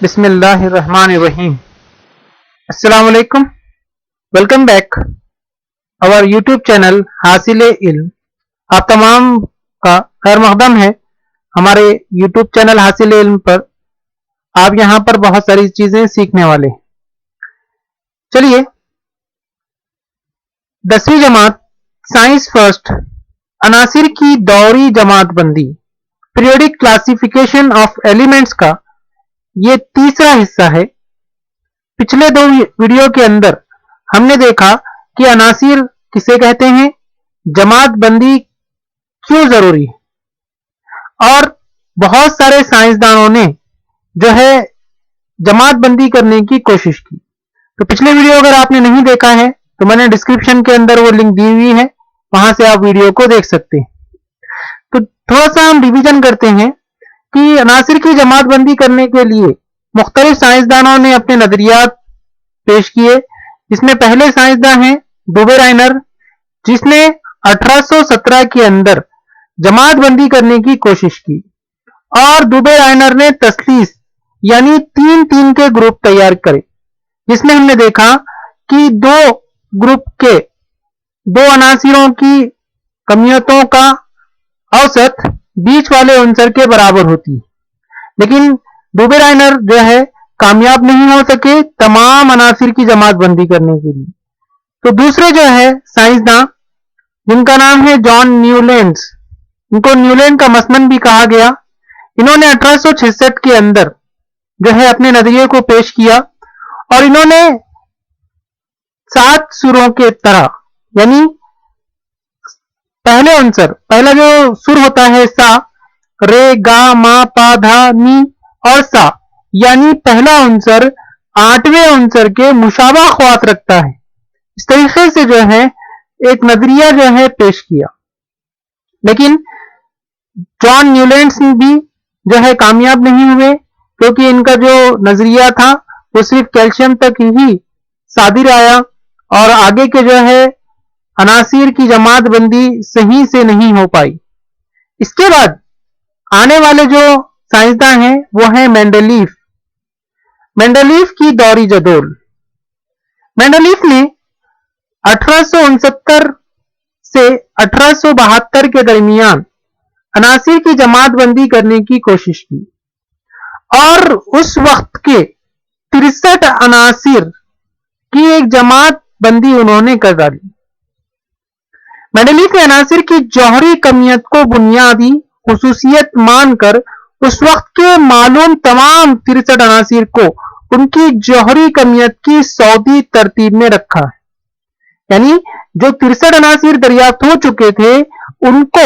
بسم اللہ الرحمن الرحیم. السلام علیکم. ویلکم بیک اور یوٹیوب چینل حاصل علم. آپ تمام کا خیر مقدم ہے ہمارے یوٹیوب چینل حاصل علم پر. آپ یہاں پر بہت ساری چیزیں سیکھنے والے ہیں. چلیے 10ویں جماعت سائنس فرسٹ عناصر کی دوری جماعت بندی پیریوڈک کلاسیفیکیشن آف ایلیمنٹس کا یہ تیسرا حصہ ہے. پچھلے 2 ویڈیو کے اندر ہم نے دیکھا کہ عناصر کسے کہتے ہیں، جماعت بندی کیوں ضروری ہے، اور بہت سارے سائنسدانوں نے جو ہے جماعت بندی کرنے کی کوشش کی. تو پچھلے ویڈیو اگر آپ نے نہیں دیکھا ہے تو میں نے ڈسکرپشن کے اندر وہ لنک دی ہوئی ہے، وہاں سے آپ ویڈیو کو دیکھ سکتے ہیں. تو تھوڑا سا ہم ریویژن کرتے ہیں کہ عناصر کی جماعت بندی کرنے کے لیے مختلف سائنسدانوں نے اپنے نظریات پیش کیے، جس میں پہلے سائنسداں ہیں ڈوبے رائنر، جس نے 1817 کے اندر جماعت بندی کرنے کی کوشش کی. اور ڈوبے رائنر نے تثلیث یعنی 3 کے گروپ تیار کرے، جس میں ہم نے دیکھا کہ 2 گروپ کے 2 عناصروں کی کمیتوں کا اوسط بیچ والے عنصر کے برابر ہوتی ہے. لیکن ڈوبے رائنر جو ہے کامیاب نہیں ہو سکے تمام عناصر کی جماعت بندی کرنے کے لیے. تو دوسرے جو ہے سائنسداں جن کا نام ہے جان نیولینڈ، ان کو نیولینڈ کا مسمن بھی کہا گیا. انہوں نے 1866 کے اندر جو ہے اپنے نظریے کو پیش کیا، اور انہوں نے 7 سروں کے طرح، یعنی پہلے عنصر، پہلا جو سر ہوتا ہے سا، رے گا ما پا دھا نی اور سا، یعنی پہلا عنصر 8ویں عنصر کے مشابہ خواص رکھتا ہے. اس طریقے سے جو ہے ایک نظریہ جو ہے پیش کیا. لیکن جان نیولینڈ بھی جو ہے کامیاب نہیں ہوئے، کیونکہ ان کا جو نظریہ تھا وہ صرف کیلشیم تک ہی صادر آیا، اور آگے کے جو ہے عناصر کی جماعت بندی صحیح سے نہیں ہو پائی. اس کے بعد آنے والے جو سائنسداں ہیں وہ ہیں مینڈلیف. مینڈلیف کی دوری جدول. مینڈلیف نے 1869 سے 1872 کے درمیان عناصر کی جماعت بندی کرنے کی کوشش کی، اور اس وقت کے 63 عناصر کی ایک جماعت بندی انہوں نے کر ڈالی. مینڈلیف نے عناصر کی جوہری کمیت کو بنیادی خصوصیت مان کر اس وقت کے معلوم تمام 63 عناصر کو ان کی جوہری کمیت کی سعودی ترتیب میں رکھا. یعنی جو 63 عناصر دریافت ہو چکے تھے ان کو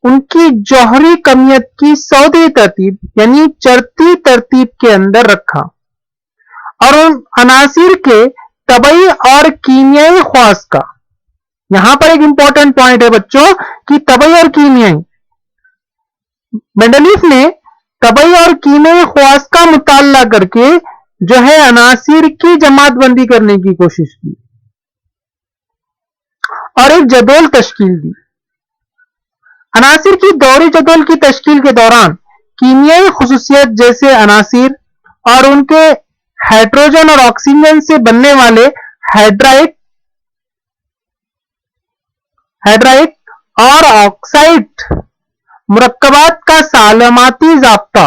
ان کی جوہری کمیت کی سعودی ترتیب یعنی چرتی ترتیب کے اندر رکھا، اور ان عناصر کے طبعی اور کیمیائی خواص کا، یہاں پر ایک امپورٹنٹ پوائنٹ ہے بچوں کہ طبعی اور کیمیائی، مینڈلیف نے طبعی اور کیمیائی خواص کا مطالعہ کر کے جو ہے عناصر کی جماعت بندی کرنے کی کوشش کی اور ایک جدول تشکیل دی. عناصر کی دوری جدول کی تشکیل کے دوران کیمیائی خصوصیت جیسے عناصر اور ان کے ہائیڈروجن اور آکسیجن سے بننے والے ہائیڈرائٹ اور آکسائڈ مرکبات کا سالماتی ضابطہ،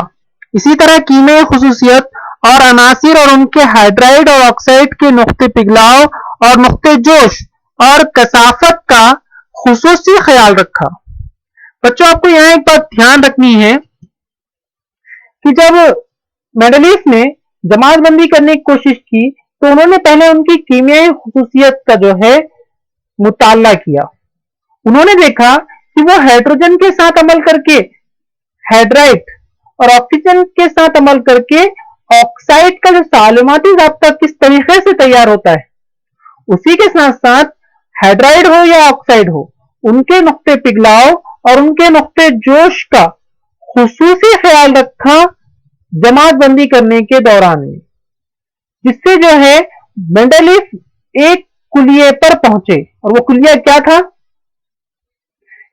اسی طرح کیمیائی خصوصیت اور عناصر اور ان کے ہائیڈرائڈ اور آکسائڈ کے نقطے پگھلاؤ اور نقطے جوش اور کثافت کا خصوصی خیال رکھا. بچوں آپ کو یہاں ایک بات دھیان رکھنی ہے کہ جب مینڈلیف نے جماعت بندی کرنے کی کوشش کی تو انہوں نے پہلے ان کی کیمیائی خصوصیت کا جو ہے مطالعہ کیا. انہوں نے دیکھا کہ وہ ہائیڈروجن کے ساتھ عمل کر کے ہائیڈرائٹ اور آکسیجن کے ساتھ عمل کر کے آکسائڈ کا جو سالماتی ضابطہ کس طریقے سے تیار ہوتا ہے، اسی کے ساتھ ساتھ ہائیڈرائڈ ہو یا آکسائڈ ہو ان کے نقطے پگھلاؤ اور ان کے نقطے جوش کا خصوصی خیال رکھا جماعت بندی کرنے کے دوران میں، جس سے جو ہے مینڈلیف ایک کلیے پر پہنچے. اور وہ کلیہ کیا تھا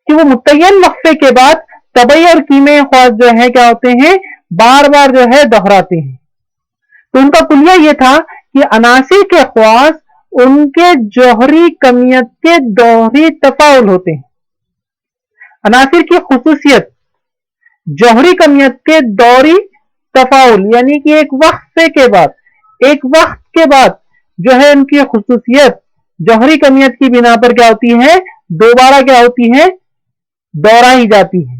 کہ وہ متعین وقفے کے بعد طبعی اور کیمیائی خواص جو ہے کیا ہوتے ہیں، بار بار جو ہے دہراتے ہیں. تو ان کا کلیہ یہ تھا کہ عناصر کے خواص ان کے جوہری کمیت کے دوہری تفاعل ہوتے ہیں. عناصر کی خصوصیت جوہری کمیت کے دوہری تفاعل یعنی کہ ایک وقت کے بعد جو ہے ان کی خصوصیت جوہری کمیت کی بنا پر کیا ہوتی ہے, دوبارہ کیا ہوتی ہے, دوہرائی جاتی ہے.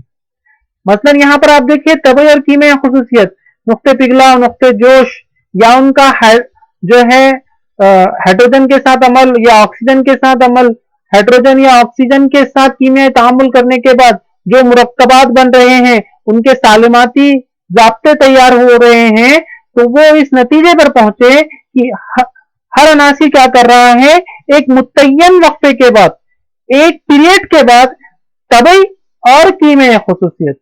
مثلا یہاں پر آپ دیکھیے طبعی اور کیمیائی خصوصیت, نقطہ پگھلا, نقطہ جوش یا ان کا جو ہے ہائیڈروجن کے ساتھ عمل یا آکسیجن کے ساتھ عمل, ہائیڈروجن یا آکسیجن کے ساتھ کیمیائی تعامل کرنے کے بعد جو مرکبات بن رہے ہیں ان کے سالماتی ضابطے تیار ہو رہے ہیں, تو وہ اس نتیجے پر پہنچے کہ ہر عناصر کیا کر رہا ہے, ایک متعین وقفے کے بعد, ایک پیریڈ کے بعد طبعی اور کیمیائی خصوصیت.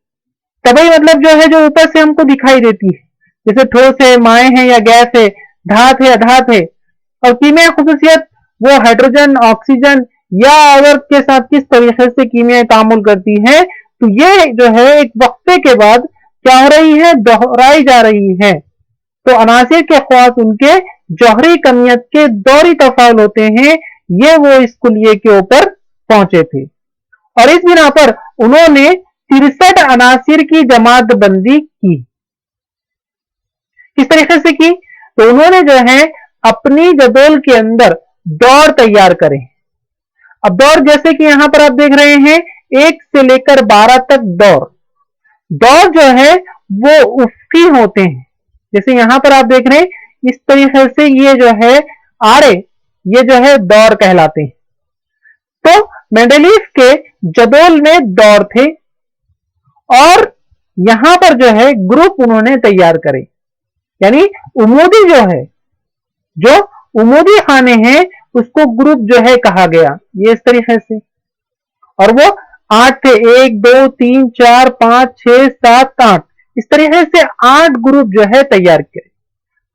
طبعی مطلب جو ہے جو اوپر سے ہم کو دکھائی دیتی ہے, جیسے ٹھوس ہے, مائع ہے یا گیس ہے, دھات ہے, ادھات ہے. اور کیمیائی خصوصیت وہ ہائیڈروجن, آکسیجن یا اگر کے ساتھ کس طریقے سے کیمیائی تعامل کرتی ہے. تو یہ جو ہے ایک وقفے کے بعد کیا ہو رہی ہے, دوہرائی جا رہی ہے. تو عناصر کے خواص ان کے جوہری کمیت کے دوہری تفاعل ہوتے ہیں. یہ وہ اس کلیے کے اوپر پہنچے تھے اور اس بنا پر انہوں نے 63 عناصر کی جماعت بندی کی. کس طریقے سے کی؟ تو انہوں نے جو ہے اپنی جدول کے اندر دور تیار کرے. اب دور جیسے کہ یہاں پر آپ دیکھ رہے ہیں 1 سے لے کر 12 تک دور جو ہے وہ افقی ہوتے ہیں. جیسے یہاں پر آپ دیکھ رہے ہیں اس طریقے سے یہ جو ہے آرے یہ جو ہے دور کہلاتے ہیں. تو مینڈلیف کے جدول میں دور تھے اور یہاں پر جو ہے گروپ انہوں نے تیار کرے. یعنی عمودی جو عمودی خانے ہیں اس کو گروپ جو ہے کہا گیا, یہ اس طریقے سے. اور وہ 8 تھے, 1 2 3 4 5 6 7 8, اس طریقے سے 8 گروپ جو ہے تیار کرے.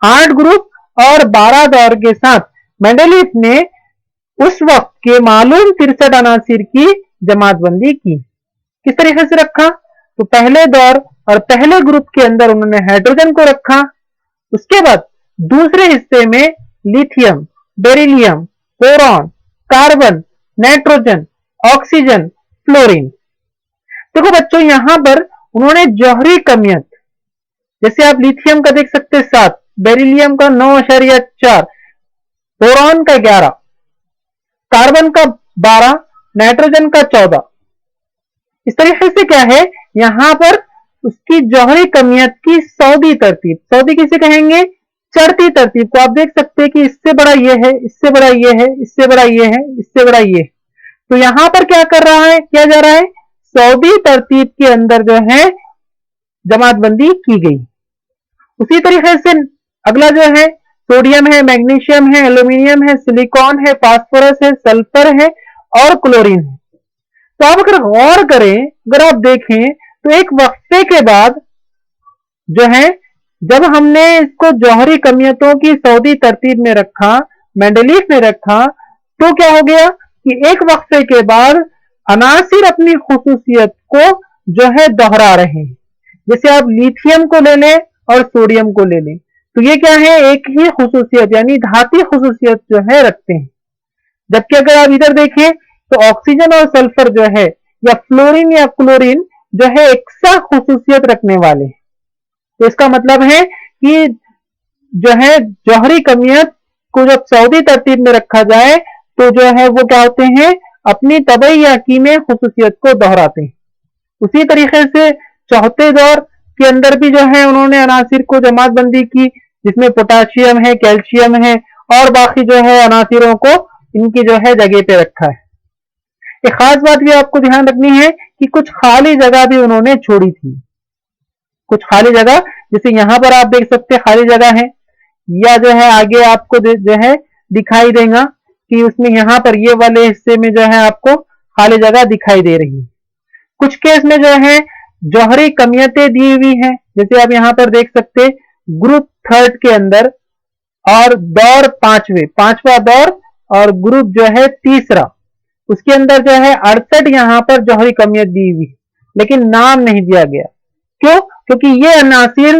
8 گروپ اور 12 دور کے ساتھ مینڈلیف نے اس وقت کے معلوم 63 عناصر کی جماعت بندی کی. کس طریقے سے رکھا؟ تو پہلے دور اور پہلے گروپ کے اندر انہوں نے ہائیڈروجن کو رکھا. اس کے بعد دوسرے حصے میں lithium, beryllium, boron, carbon, nitrogen, oxygen, fluorine. دیکھو بچوں یہاں پر انہوں نے جوہری کمیت جیسے آپ لیتھیم کا دیکھ سکتے 7, بیریلیم کا 9.4, بوران کا 11, کاربن کا 12, نائٹروجن کا 14. اس طریقے سے کیا ہے یہاں پر اس کی جوہری کمیت کی سودی ترتیب, سودی کسے کہیں گے؟ چڑھتی ترتیب کو آپ دیکھ سکتے کہ اس سے بڑا یہ ہے, اس سے بڑا یہ ہے, اس سے بڑا یہ ہے, اس سے بڑا یہ. تو یہاں پر کیا کر رہا ہے, کیا جا رہا ہے, سودی ترتیب کے اندر جو ہے جماعت بندی کی گئی. اسی طریقے سے اگلا جو ہے سوڈیم ہے, میگنیشیم ہے, ایلومینیم ہے, سلیکون ہے, فاسفورس ہے, سلفر ہے اور کلورین ہے. تو آپ اگر غور کریں, اگر آپ دیکھیں تو ایک وقفے کے بعد جو ہے جب ہم نے اس کو جوہری کمیتوں کی سودی ترتیب میں رکھا, مینڈلیف میں رکھا, تو کیا ہو گیا کہ ایک وقفے کے بعد عناصر اپنی خصوصیت کو جو ہے دوہرا رہے ہیں. جیسے آپ لیتھیم کو لے لیں اور سوڈیم کو لے لیں تو یہ کیا ہے, ایک ہی خصوصیت یعنی دھاتی خصوصیت جو ہے رکھتے ہیں. جبکہ اگر آپ ادھر دیکھیں تو آکسیجن اور سلفر جو ہے یا فلورین یا کلورین جو ہے یکساں خصوصیت رکھنے والے ہیں. تو اس کا مطلب ہے کہ جو ہے جوہری کمیت کو جب سودی ترتیب میں رکھا جائے تو جو ہے وہ کیا ہوتے ہیں, اپنی طبعی یا کیمیائی خصوصیت کو دہراتے ہیں. اسی طریقے سے چوتھے دور کے اندر بھی جو ہے انہوں نے عناصر کو جماعت بندی کی, جس میں پوٹاشیم ہے, کیلشیم ہے اور باقی جو ہے عناصروں کو ان کی جو ہے جگہ پہ رکھا ہے. ایک خاص بات بھی آپ کو دھیان رکھنی ہے کہ کچھ خالی جگہ بھی انہوں نے چھوڑی تھی. کچھ خالی جگہ جیسے یہاں پر آپ دیکھ سکتے خالی جگہ ہے, یا جو ہے آگے آپ کو جو ہے دکھائی دے گا کہ اس میں یہاں پر یہ والے حصے میں جو ہے آپ کو خالی جگہ دکھائی دے رہی ہے. کچھ کیس میں جو ہے جوہری کمیتیں دی ہوئی ہیں, جیسے آپ یہاں پر دیکھ سکتے گروپ 3 کے اندر اور دور 5واں دور اور گروپ جو ہے 3, اس کے اندر جو ہے 68 یہاں پر جوہری کمیت دی ہوئی لیکن نام نہیں دیا گیا. کیوں؟ کیونکہ یہ عناصر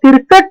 63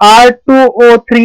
R2O3,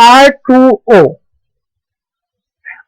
R2O।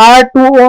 R2O,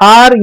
R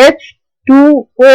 H2O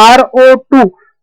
RO2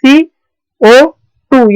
CO2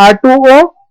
R2O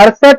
68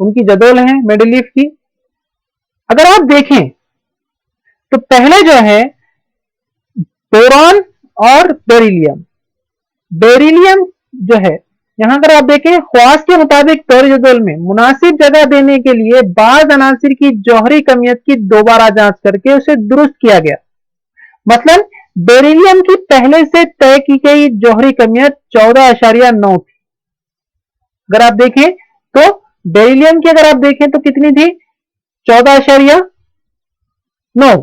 ان کی جدول ہے میڈلیف کی. اگر آپ دیکھیں تو پہلے جو ہے بوران اور بیریلیم. بیریلیم جو ہے یہاں اگر آپ دیکھیں خواص کے مطابق دور جدول میں مناسب جگہ دینے کے لیے بعض عناصر کی جوہری کمیت کی دوبارہ جانچ کر کے اسے درست کیا گیا. مثلا بیریلیم کی پہلے سے طے کی گئی جوہری کمیت 14.9 تھی. اگر آپ دیکھیں تو بیریلیم کی اگر آپ دیکھیں تو کتنی تھی؟ 14.9.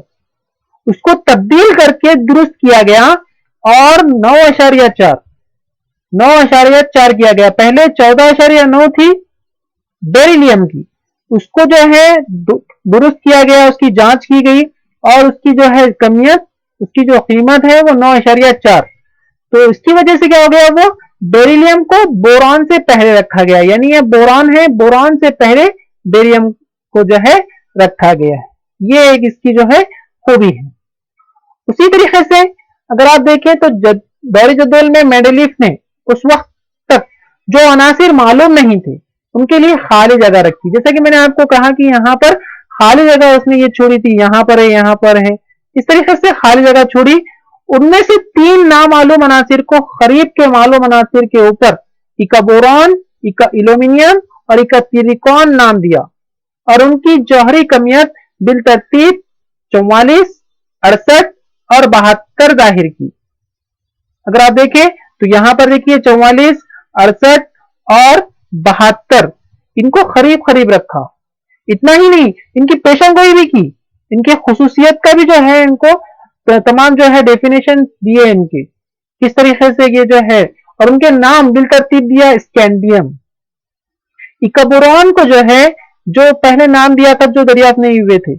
اس کو تبدیل کر کے درست کیا گیا اور 9.4 کیا گیا. پہلے 14.9 تھی بیریلیم کی, اس کو جو ہے درست کیا گیا, اس کی جانچ کی گئی اور اس کی جو ہے کمیت, اس کی جو قیمت ہے وہ 9.4. تو اس کی وجہ سے کیا ہو گیا, وہ بیریلیم کو بوران سے پہلے رکھا گیا, یعنی یہ بوران ہے, بوران سے پہلے بیریلیم کو جو ہے رکھا گیا ہے. یہ ایک اس کی جو ہے خوبی ہے. اسی طریقے سے اگر آپ دیکھیں تو دور جدول میں مینڈلیف نے اس وقت تک جو عناصر معلوم نہیں تھے ان کے لیے خالی جگہ رکھی. جیسا کہ میں نے آپ کو کہا کہ یہاں پر خالی جگہ اس نے یہ چھوڑی تھی, یہاں پر ہے, یہاں پر ہے, اس طریقے سے خالی جگہ چھوڑی. ان میں سے 3 نامعلوم عناصر کو قریب کے معلوم عناصر کے اوپر ایکا بوران, ایکا ایلومینیم اور ایکا سلیکون نام دیا اور ان کی جوہری کمیت بالترتیب 44, 68 اور 72 ظاہر کی. اگر آپ دیکھیں تو یہاں پر دیکھیے 44, 68 اور 72 ان کو قریب رکھا. اتنا ہی نہیں, ان کی پیشن گوئی بھی کی, ان کی خصوصیت کا بھی جو ہے ان کو تمام جو ہے ڈیفینیشن دیے ان کے کس طریقے سے یہ جو ہے, اور ان کے نام بالترتیب دیا. اسکینڈیم, ایکابوران کو جو ہے جو پہلے نام دیا تھا جو دریافت نہیں ہوئے تھے,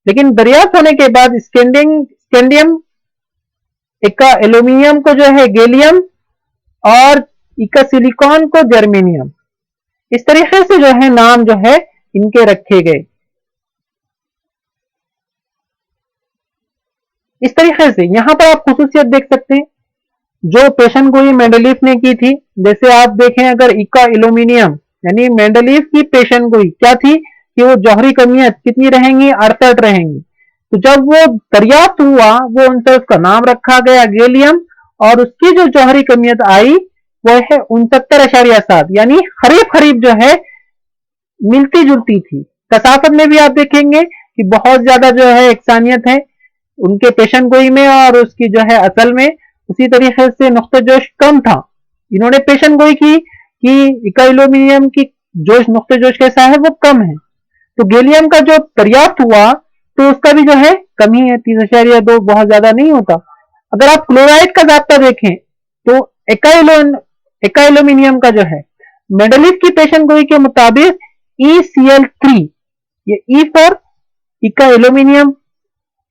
لیکن دریافت ہونے کے بعد اسکینڈیم, ایکا ایلومینیم کو جو ہے گیلیم اور ایکا سلیکون کو جرمینیم. اس طریقے سے جو ہے نام جو ہے ان کے رکھے گئے. اس طریقے سے یہاں پر آپ خصوصیت دیکھ سکتے ہیں جو پیشن گوئی مینڈلیف نے کی تھی. جیسے آپ دیکھیں اگر ایکا ایلومینیم یعنی مینڈلیف کی پیشن گوئی کیا تھی کہ وہ جوہری کمیت کتنی رہیں گی, 68 رہیں گی. تو جب وہ دریافت ہوا وہ ان سے اس کا نام رکھا گیا گیلیم, اور اس کی جو جوہری کمیت آئی وہ ہے 69.7, یعنی قریب جو ہے ملتی جلتی تھی. کثافت میں بھی آپ دیکھیں گے کہ بہت زیادہ جو ہے یکسانیت ہے ان کے پیشن گوئی میں اور اس کی جو ہے اصل میں. اسی طریقے سے نقطہ جوش کم تھا, انہوں نے پیشن گوئی کی کہ ایکا ایلومینیم کی جوش نقطہ جوش کیسا ہے وہ کم ہے. تو گیلیم کا جو دریافت ہوا تو اس کا بھی جو ہے کم ہی ہے, 3.2, بہت زیادہ نہیں ہوتا. اگر آپ کلورائڈ کا ضابطہ دیکھیں تو ایکا ایلومینیم کا جو ہے مینڈلیف کی پیشن گوئی کے مطابق ECl3, یہ ای فار ایکا ایلومینیم.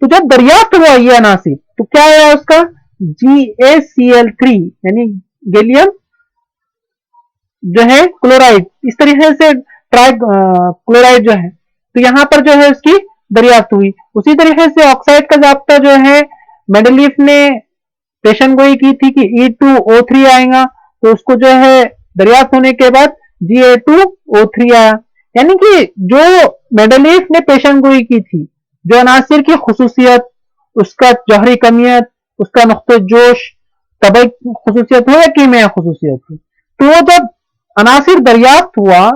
تو جب دریافت ہوا یہ عناصر تو کیا آیا اس کا GaCl3, یعنی گیلیم جو ہے کلورائڈ. اس طریقے سے ٹرائی کلورائڈ جو ہے تو یہاں پر جو ہے اس کی دریافت ہوئی. اسی طریقے سے آکسائڈ کا ضابطہ جو ہے مینڈلیف نے پیشن گوئی کی تھی کہ E2O3 آئے گا, تو اس کو جو ہے دریافت ہونے کے بعد Ga2O3 آیا. یعنی کہ جو مینڈلیف نے پیشن گوئی کی تھی جو عناصر کی خصوصیت, اس کا جوہری کمیت, اس کا نقطہ جوش, طبعی خصوصیت ہو یا کیمیائی خصوصیت ہو, تو وہ جب عناصر دریافت ہوا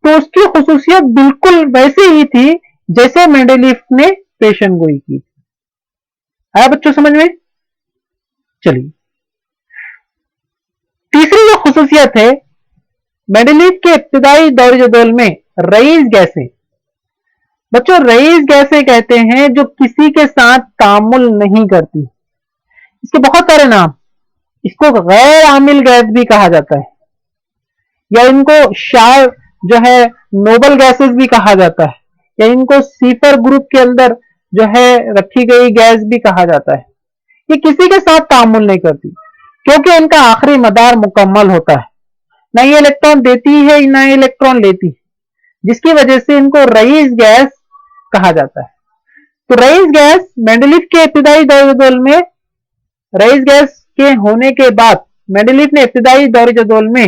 تو اس کی خصوصیت بالکل ویسے ہی تھی جیسے مینڈلیف نے پیشن گوئی کی تھی. آیا بچوں سمجھ میں؟ چلیے تیسری جو خصوصیت ہے مینڈلیف کے ابتدائی دور جدول میں رئیس گیسیں. بچوں رئیس گیسیں کہتے ہیں جو کسی کے ساتھ تعامل نہیں کرتی. اس کے بہت سارے نام, اس کو غیر عامل گیس بھی کہا جاتا ہے, یا ان کو شار جو ہے نوبل گیسز بھی کہا جاتا ہے, یا ان کو سیفر گروپ کے اندر جو ہے رکھی گئی گیس بھی کہا جاتا ہے. یہ کسی کے ساتھ تعامل نہیں کرتی کیونکہ ان کا آخری مدار مکمل ہوتا ہے, نہ یہ الیکٹران دیتی ہے نہ یہ الیکٹران لیتی ہے, جس کی وجہ سے ان کو رئیس گیس کہا جاتا ہے. تو رئیس گیس مینڈلیف کے ابتدائی دور جدول میں, رئیس گیس کے ہونے کے بعد مینڈلیف نے ابتدائی دور جدول میں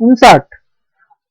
59,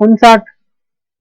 59,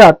7,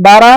12,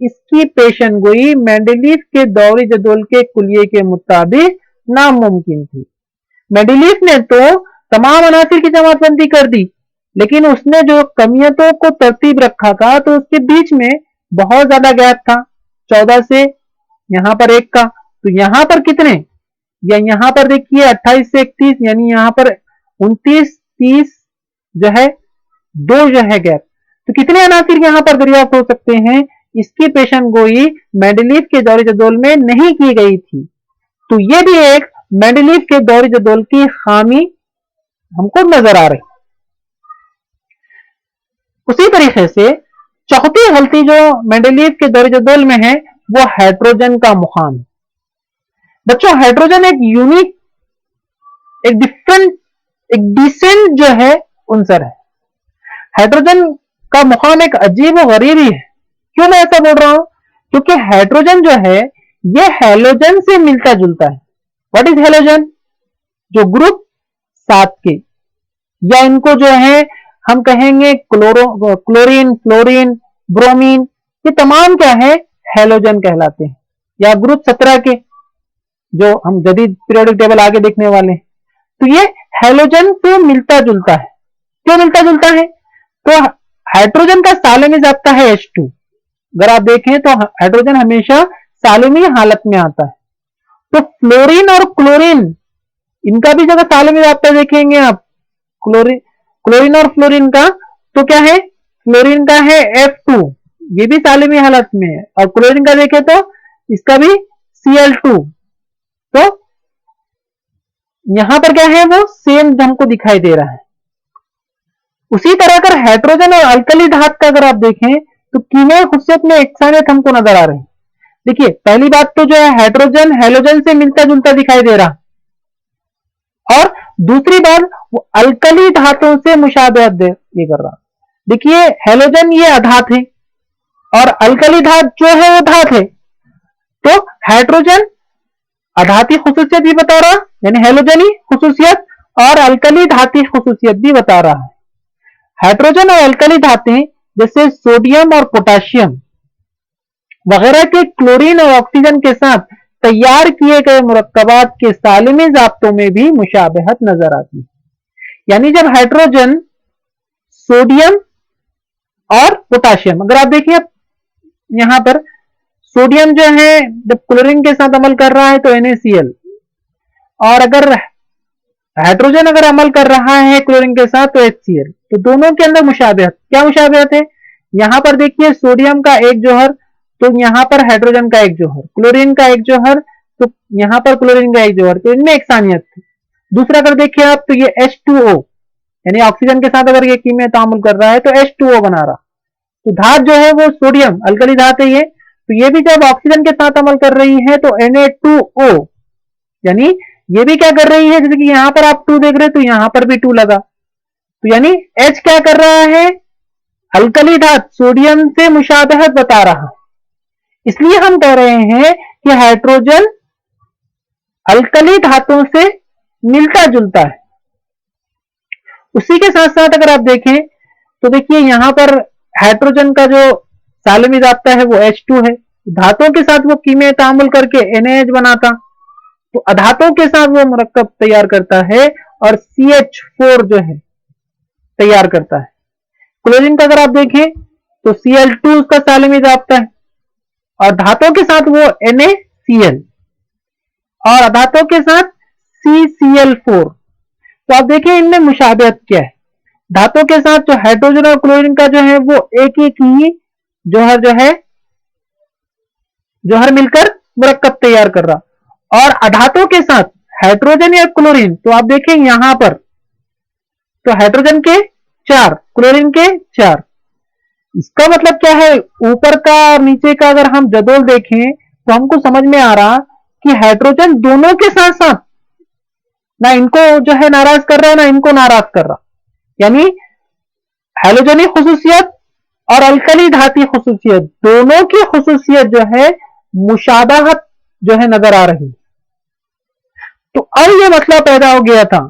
اس کی پیشن گوئی مینڈلیف کے دوری جدول کے کلیے کے مطابق ناممکن تھی. مینڈلیف نے تو تمام عناصر کی جماعت بندی کر دی، لیکن اس نے جو کمیتوں کو ترتیب رکھا تھا تو اس کے بیچ میں بہت زیادہ گیپ تھا، 14 سے یہاں پر 1 کا. تو یہاں پر کتنے، یا یہاں پر دیکھیے 28 سے 31، یعنی یہاں پر 29 30 جو ہے 2 جو ہے گیپ. تو کتنے عناصر یہاں پر دریافت ہو سکتے ہیں؟ اس کی پیشن گوئی مینڈلیف کے دوری جدول میں نہیں کی گئی تھی. تو یہ بھی ایک مینڈلیف کے دوری جدول کی خامی ہم کو نظر آ رہی. اسی طریقے سے چوتھی غلطی جو مینڈلیف کے دوری جدول میں ہے وہ ہائیڈروجن کا مقام. بچوں ہائیڈروجن ایک یونیک، ایک ڈفرنٹ، ایک ڈیسنٹ جو ہے عنصر ہے. ہائیڈروجن کا مقام ایک عجیب و غریب ہی ہے. کیوں میں ایسا بول رہا ہوں؟ کیونکہ ہائیڈروجن جو ہے یہ ہیلوجن سے ملتا جلتا ہے. What is halogen? جو گروپ 7 کے، یا ان کو جو ہے ہم کہیں گے کلورین، فلورین، برومین، یہ تمام کیا ہے؟ ہیلوجن کہلاتے ہیں. یا گروپ 17 کے جو ہم جدید پیریوڈک ٹیبل آگے دیکھنے والے ہیں، تو یہ ہیلوجن سے ملتا جلتا ہے. کیوں ملتا جلتا ہے؟ تو ہائیڈروجن کا سالمی ضابطہ ہے H2. اگر آپ دیکھیں تو ہائیڈروجن ہمیشہ سالمی حالت میں آتا ہے. تو فلورین اور کلورین ان کا بھی جگہ سالمی ضابطہ دیکھیں گے آپ، کلورین اور فلورین کا، تو کیا ہے؟ فلورین کا ہے F2، یہ بھی سالمی حالت میں ہے، اور کلورین کا دیکھیں تو اس کا بھی Cl2. تو یہاں پر کیا ہے؟ وہ سیم ہم کو دکھائی دے رہا ہے. اسی طرح اگر ہائیڈروجن اور الکلی دھات کا اگر آپ دیکھیں تو کیمیائی خصوصیت میں یکسانیت ہم کو نظر آ رہی ہے. دیکھیے پہلی بات تو جو ہے ہائیڈروجن ہیلوجن سے ملتا جلتا دکھائی دے رہا، اور دوسری بات وہ الکلی دھاتوں سے مشابہت یہ کر رہا. دیکھیے ہیلوجن یہ ادھات ہے اور الکلی دھات جو ہے وہ دھات ہے. تو ہائیڈروجن ادھاتی خصوصیت بھی بتا رہا، یعنی ہیلوجنی خصوصیت، اور الکلی دھاتی خصوصیت بھی بتا رہا ہے. ہائیڈروجن اور الکلی دھاتیں جیسے سوڈیم اور پوٹاشیم وغیرہ کے کلورین اور آکسیجن کے ساتھ تیار کیے گئے مرکبات کے سالمی ضابطوں میں بھی مشابہت نظر آتی ہے. یعنی جب ہائیڈروجن، سوڈیم اور پوٹاشیم، اگر آپ دیکھیں یہاں پر سوڈیم جو ہے جب کلورین کے ساتھ عمل کر رہا ہے تو NaCl، اور اگر ہائیڈروجن اگر عمل کر رہا ہے کلورین کے ساتھ تو HCl. تو دونوں کے اندر مشابہت، کیا مشابہت ہے؟ یہاں پر دیکھیے سوڈیم کا ایک جوہر، تو یہاں پر ہائیڈروجن کا ایک جوہر، کلورین کا ایک جوہر، تو یہاں پر کلورین کا ایک جوہر، تو ان میں یکسانیت تھی. دوسرا اگر دیکھیں آپ تو یہ H2O، یعنی آکسیجن کے ساتھ اگر یہ کیمیائی تعامل کر رہا ہے تو H2O بنا رہا. تو دھات جو ہے وہ سوڈیم الکلی دھات ہے یہ، تو یہ بھی جب آکسیجن کے ساتھ عمل کر رہی ہے تو Na2O، یعنی یہ بھی کیا کر رہی ہے؟ جیسے کہ یہاں پر آپ 2 دیکھ رہے تو یہاں پر بھی 2 لگا، تو یعنی H کیا کر رہا ہے؟ الکلی دھات سوڈیم سے مشابہت بتا رہا. اس لیے ہم کہہ رہے ہیں کہ ہائیڈروجن الکلی دھاتوں سے ملتا جلتا ہے. اسی کے ساتھ ساتھ اگر آپ دیکھیں تو دیکھیے یہاں پر ہائیڈروجن کا جو سالمی ضابطہ ہے وہ H2 ہے. دھاتوں کے ساتھ وہ کیمیائی تعامل کر کے NaH بناتا، تو ادھاتوں کے ساتھ وہ مرکب تیار کرتا ہے اور CH4 جو ہے تیار کرتا ہے. کلورین کا اگر آپ دیکھیں تو Cl2 اس کا سالمی ضابطہ ہے، اور دھاتوں کے ساتھ وہ NaCl، اور ادھاتوں کے ساتھ CCl4. تو آپ دیکھیں ان میں مشابہت کیا ہے. دھاتوں کے ساتھ جو ہائیڈروجن اور کلورین کا جو ہے وہ ایک ایک ہی جوہر مل کر مرکب تیار کر رہا، اور ادھاتوں کے ساتھ ہائیڈروجن یا کلورین، تو آپ دیکھیں یہاں پر تو ہائیڈروجن کے 4، کلورین کے 4. اس کا مطلب کیا ہے؟ اوپر کا اور نیچے کا اگر ہم جدول دیکھیں تو ہم کو سمجھ میں آ رہا کہ ہائیڈروجن دونوں کے ساتھ ساتھ نہ ان کو جو ہے ناراض کر رہا ہے نہ ان کو ناراض کر رہا. یعنی ہیلوجنی خصوصیت اور الکلی دھاتی خصوصیت دونوں کی خصوصیت جو ہے مشابہت جو ہے نظر آ رہی. تو اب یہ مسئلہ پیدا ہو گیا تھا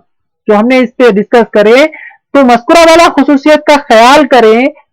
جو ہم نے اس پہ ڈسکس کرے. تو مذکورہ والا خصوصیت کا خیال کریں